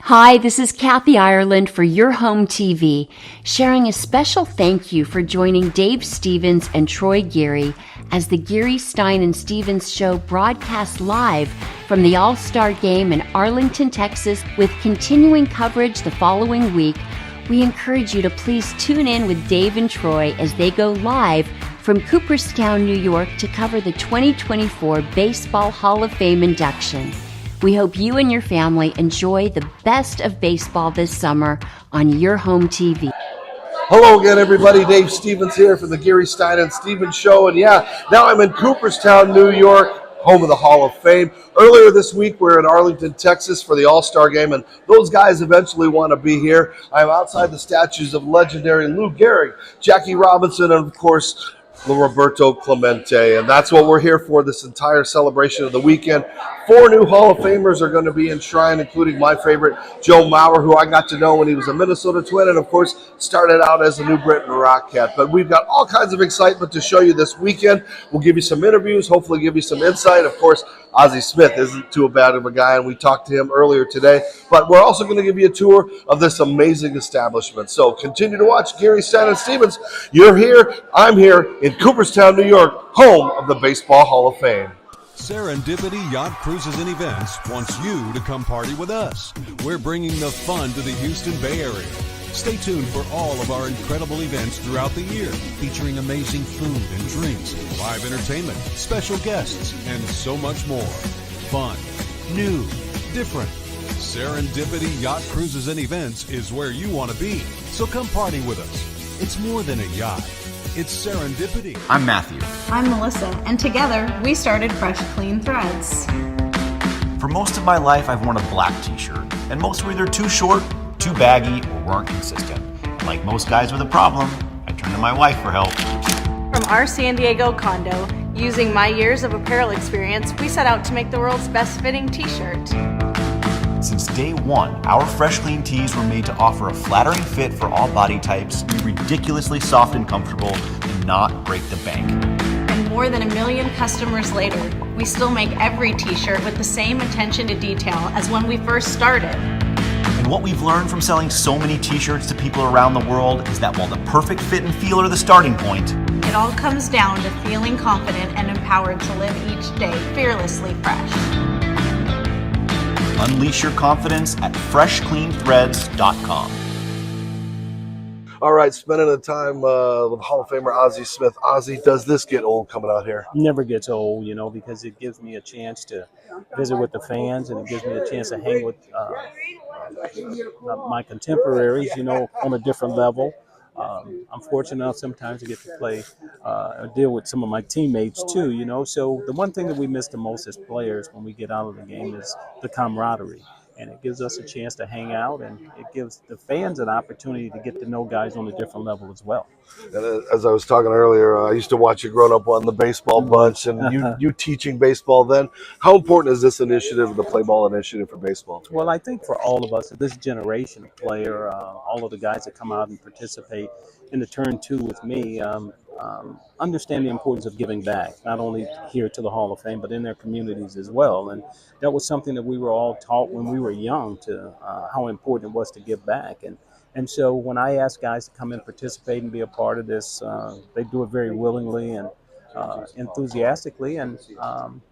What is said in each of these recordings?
Hi, this is Kathy Ireland for Your Home TV, sharing a special thank you for joining Dave Stevens and Troy Geary as the Geary, Stein and Stevens Show broadcasts live from the All-Star Game in Arlington, Texas, with continuing coverage the following week. We encourage you to please tune in with Dave and Troy as they go live from Cooperstown, New York to cover the 2024 Baseball Hall of Fame induction. We hope you and your family enjoy the best of baseball this summer on Your Home TV. Hello again, everybody. Dave Stevens here for the Geary, Stein and Stevens Show. And yeah, now I'm in Cooperstown, New York, home of the Hall of Fame. Earlier this week, we're in Arlington, Texas for the All-Star Game, and those guys eventually want to be here. I'm outside the statues of legendary Lou Gehrig, Jackie Robinson, and of course, Roberto Clemente, and that's what we're here for this entire celebration of the weekend. 4 new Hall of Famers are going to be enshrined, including my favorite, Joe Mauer, who I got to know when he was a Minnesota Twin, and of course, started out as a New Britain Rocket. But we've got all kinds of excitement to show you this weekend. We'll give you some interviews, hopefully give you some insight. Of course, Ozzie Smith isn't too bad of a guy, and we talked to him earlier today. But we're also going to give you a tour of this amazing establishment. So continue to watch Geary, Stein and Stevens. You're here, I'm here in Cooperstown, New York, home of the Baseball Hall of Fame. Serendipity Yacht Cruises and Events wants you to come party with us. We're bringing the fun to the Houston Bay Area. Stay tuned for all of our incredible events throughout the year, featuring amazing food and drinks, live entertainment, special guests, and so much more. Fun, new, different. Serendipity Yacht Cruises and Events is where you want to be. So come party with us. It's more than a yacht. It's serendipity. I'm Matthew. I'm Melissa, and together we started Fresh Clean Threads. For most of my life, I've worn a black t-shirt, and most were either too short, too baggy, or weren't consistent. And like most guys with a problem, I turned to my wife for help. From our San Diego condo, using my years of apparel experience, we set out to make the world's best fitting t-shirt. Since day one, our Fresh Clean tees were made to offer a flattering fit for all body types, be ridiculously soft and comfortable, and not break the bank. And more than 1 million customers later, we still make every t-shirt with the same attention to detail as when we first started. And what we've learned from selling so many t-shirts to people around the world is that while the perfect fit and feel are the starting point, it all comes down to feeling confident and empowered to live each day fearlessly fresh. Unleash your confidence at freshcleanthreads.com. All right, spending the time with Hall of Famer Ozzie Smith. Ozzie, does this get old coming out here? Never gets old, because it gives me a chance to visit with the fans, and it gives me a chance to hang with my contemporaries, on a different level. I'm fortunate enough sometimes to get to play deal with some of my teammates too, So the one thing that we miss the most as players when we get out of the game is the camaraderie. And it gives us a chance to hang out, and it gives the fans an opportunity to get to know guys on a different level as well. And as I was talking earlier, I used to watch you growing up on the baseball bunch, and you teaching baseball then. How important is this initiative, the Play Ball initiative for baseball? Well, I think for all of us, this generation of player, all of the guys that come out and participate in the Turn 2 with me, understand the importance of giving back, not only here to the Hall of Fame, but in their communities as well. And that was something that we were all taught when we were young, to how important it was to give back. And so when I ask guys to come and participate and be a part of this, they do it very willingly and enthusiastically. And,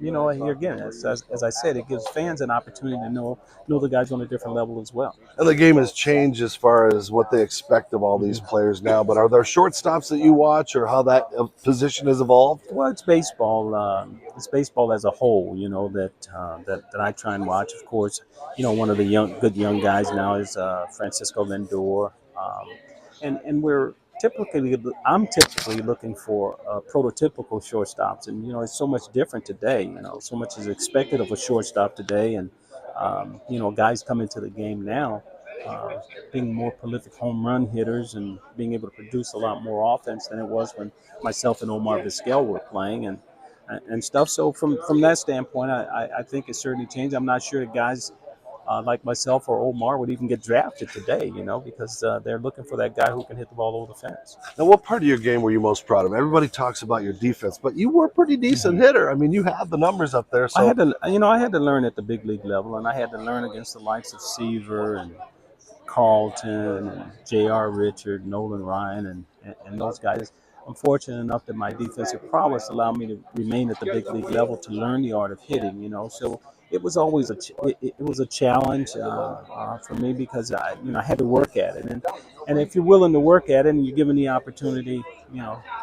here again, as I said, it gives fans an opportunity to know the guys on a different level as well. And the game has changed as far as what they expect of all these players now. But are there shortstops that you watch, or how that position has evolved? Well, it's baseball. It's baseball as a whole, that I try and watch. Of course, one of the good young guys now is Francisco Lindor. And I'm typically looking for prototypical shortstops, and it's so much different today. So much is expected of a shortstop today, and guys come into the game now being more prolific home run hitters and being able to produce a lot more offense than it was when myself and Omar Vizquel were playing and stuff. So from that standpoint, I think it's certainly changed. I'm not sure that guys like myself or Omar would even get drafted today, because they're looking for that guy who can hit the ball over the fence. Now, what part of your game were you most proud of? Everybody talks about your defense, but you were a pretty decent hitter. I mean, you had the numbers up there. So I had to learn at the big league level, and I had to learn against the likes of Seaver and Carlton and J.R. Richard, Nolan Ryan, and those guys. I'm fortunate enough that my defensive prowess allowed me to remain at the big league level to learn the art of hitting. So it was always it was a challenge for me because I had to work at it, and if you're willing to work at it and you're given the opportunity,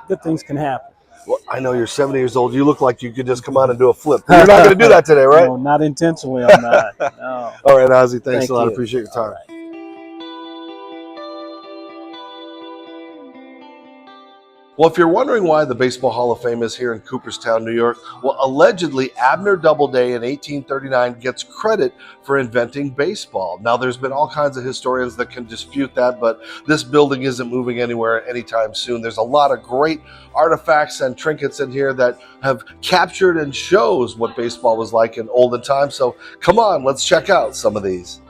good things can happen. Well, I know you're 70 years old. You look like you could just come on and do a flip. But you're not going to do that today, right? No, not intentionally. I'm not. No. All right, Ozzie. Thanks Thank a lot. you. Appreciate your time. Well, if you're wondering why the Baseball Hall of Fame is here in Cooperstown, New York, well, allegedly Abner Doubleday in 1839 gets credit for inventing baseball. Now, there's been all kinds of historians that can dispute that, but this building isn't moving anywhere anytime soon. There's a lot of great artifacts and trinkets in here that have captured and shows what baseball was like in olden times. So come on, let's check out some of these.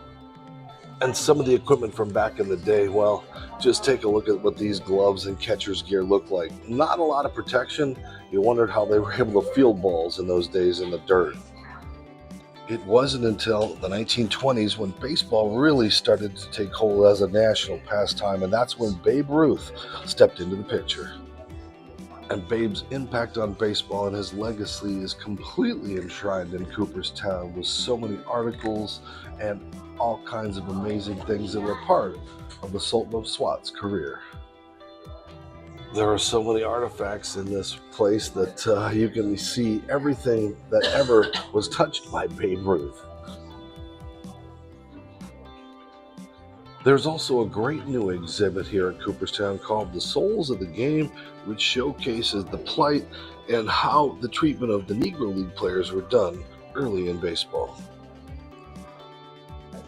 And some of the equipment from back in the day, well, just take a look at what these gloves and catcher's gear look like. Not a lot of protection. You wondered how they were able to field balls in those days in the dirt. It wasn't until the 1920s when baseball really started to take hold as a national pastime, and that's when Babe Ruth stepped into the picture. And Babe's impact on baseball and his legacy is completely enshrined in Cooperstown with so many articles and all kinds of amazing things that were part of the Sultan of Swat's career. There are so many artifacts in this place that you can see everything that ever was touched by Babe Ruth. There's also a great new exhibit here in Cooperstown called The Souls of the Game, which showcases the plight and how the treatment of the Negro League players were done early in baseball.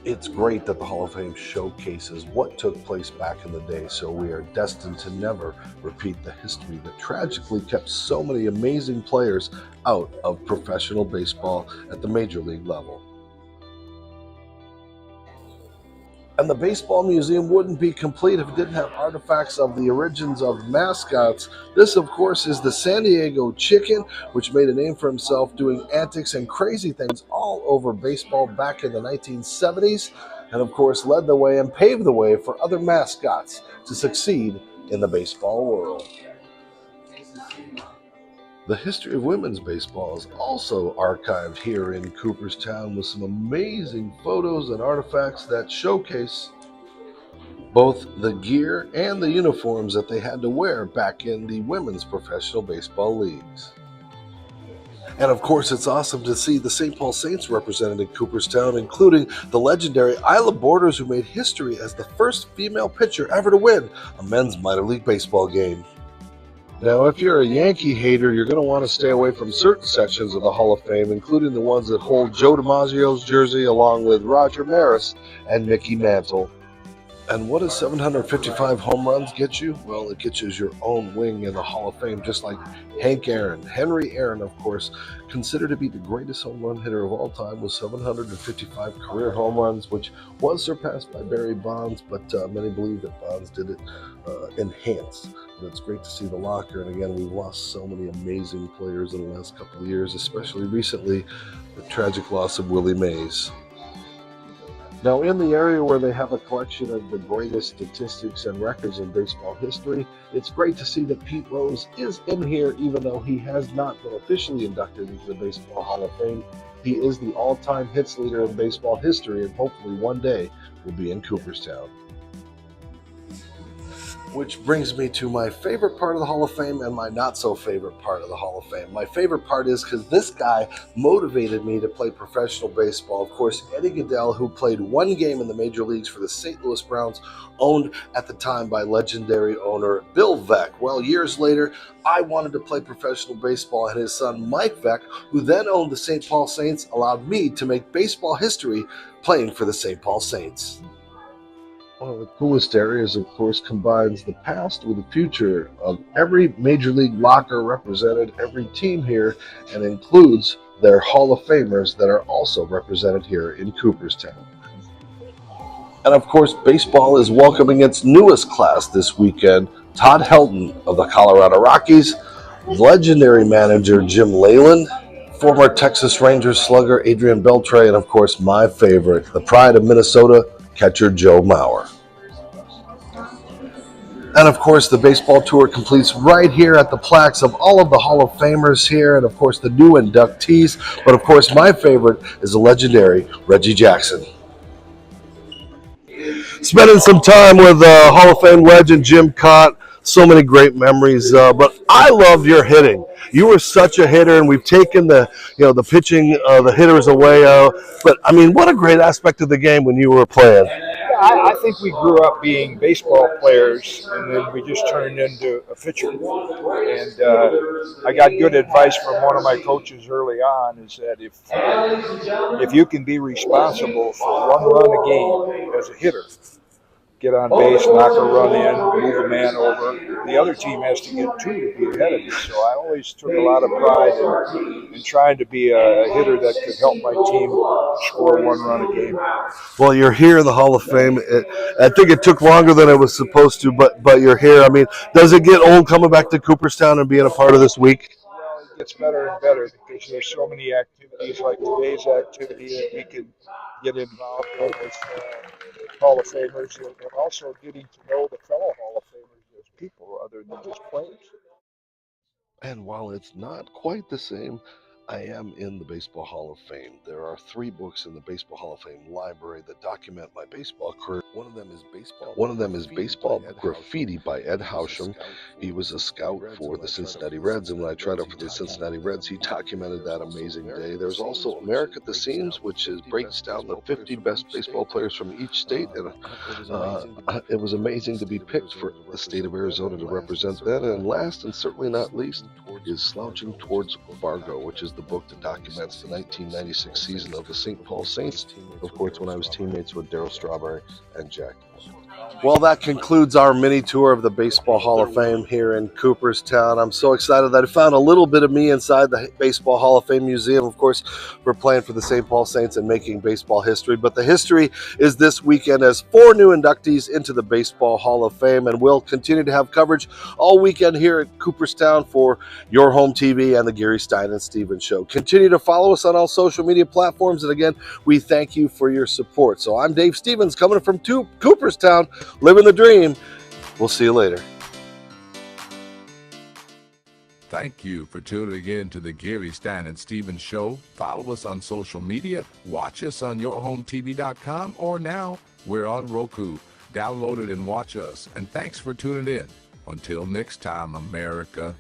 It's great that the Hall of Fame showcases what took place back in the day, so we are destined to never repeat the history that tragically kept so many amazing players out of professional baseball at the major league level. And the Baseball Museum wouldn't be complete if it didn't have artifacts of the origins of mascots. This, of course, is the San Diego Chicken, which made a name for himself doing antics and crazy things all over baseball back in the 1970s, and of course led the way and paved the way for other mascots to succeed in the baseball world. The history of women's baseball is also archived here in Cooperstown with some amazing photos and artifacts that showcase both the gear and the uniforms that they had to wear back in the women's professional baseball leagues. And of course, it's awesome to see the St. Paul Saints represented in Cooperstown, including the legendary Isla Borders, who made history as the first female pitcher ever to win a men's minor league baseball game. Now, if you're a Yankee hater, you're going to want to stay away from certain sections of the Hall of Fame, including the ones that hold Joe DiMaggio's jersey along with Roger Maris and Mickey Mantle. And what does 755 home runs get you? Well, it gets you your own wing in the Hall of Fame, just like Hank Aaron. Henry Aaron, of course, considered to be the greatest home run hitter of all time with 755 career home runs, which was surpassed by Barry Bonds, but many believe that Bonds did it enhanced. And it's great to see the locker. And again, we've lost so many amazing players in the last couple of years, especially recently, the tragic loss of Willie Mays. Now, in the area where they have a collection of the greatest statistics and records in baseball history, it's great to see that Pete Rose is in here, even though he has not been officially inducted into the Baseball Hall of Fame. He is the all-time hits leader in baseball history, and hopefully one day will be in Cooperstown. Which brings me to my favorite part of the Hall of Fame and my not-so-favorite part of the Hall of Fame. My favorite part is because this guy motivated me to play professional baseball. Of course, Eddie Gaedel, who played one game in the major leagues for the St. Louis Browns, owned at the time by legendary owner Bill Veeck. Well, years later, I wanted to play professional baseball, and his son Mike Veeck, who then owned the St. Paul Saints, allowed me to make baseball history playing for the St. Paul Saints. One of the coolest areas, of course, combines the past with the future of every Major League locker represented, every team here, and includes their Hall of Famers that are also represented here in Cooperstown. And of course, baseball is welcoming its newest class this weekend. Todd Helton of the Colorado Rockies, legendary manager Jim Leyland, former Texas Rangers slugger Adrian Beltre, and of course my favorite, the pride of Minnesota, catcher Joe Mauer. And of course, the baseball tour completes right here at the plaques of all of the Hall of Famers here, and of course the new inductees. But of course, my favorite is the legendary Reggie Jackson. Spending some time with Hall of Fame legend Jim Kaat. So many great memories, but I loved your hitting. You were such a hitter, and we've taken the pitching, the hitters away. But I mean, what a great aspect of the game when you were playing. I think we grew up being baseball players, and then we just turned into a pitcher. And I got good advice from one of my coaches early on: is that if you can be responsible for one run a game as a hitter, get on base, knock a run in, move a man over, the other team has to get two to be ahead of you. So I always took a lot of pride in trying to be a hitter that could help my team score one run a game. Well, you're here in the Hall of Fame. I think it took longer than it was supposed to, but you're here. I mean, does it get old coming back to Cooperstown and being a part of this week? Well, it gets better and better because there's so many activities like today's activity that we can get involved in with Hall of Famers, and also getting to know the fellow Hall of Famers as people other than just players. And while it's not quite the same, I am in the Baseball Hall of Fame. There are 3 books in the Baseball Hall of Fame library that document my baseball career. One of them is Baseball Graffiti by Ed Hauschem. He was a scout for the Cincinnati Reds, and when I tried out for the Cincinnati Reds, he documented that amazing day. There's also America at the Seams, which breaks down the 50 best baseball players from each state, and it was amazing to be picked for the state of Arizona to represent that. And last, and certainly not least, is Slouching Towards Fargo, which is the book that documents the 1996 season of the St. Paul Saints, of course, when I was teammates with Darryl Strawberry and Jack. Well, that concludes our mini tour of the Baseball Hall of Fame here in Cooperstown. I'm so excited that I found a little bit of me inside the Baseball Hall of Fame Museum. Of course, we're playing for the St. Paul Saints and making baseball history, but the history is this weekend as 4 new inductees into the Baseball Hall of Fame, and we'll continue to have coverage all weekend here at Cooperstown for your home TV and the Geary, Stein and Stevens Show. Continue to follow us on all social media platforms, and again, we thank you for your support. So I'm Dave Stevens coming from Cooperstown, living the dream. We'll see you later. Thank you for tuning in to the Geary, Stein and Stevens Show. Follow us on social media. Watch us on yourhometv.com, or now we're on Roku. Download it and watch us. And thanks for tuning in. Until next time, America.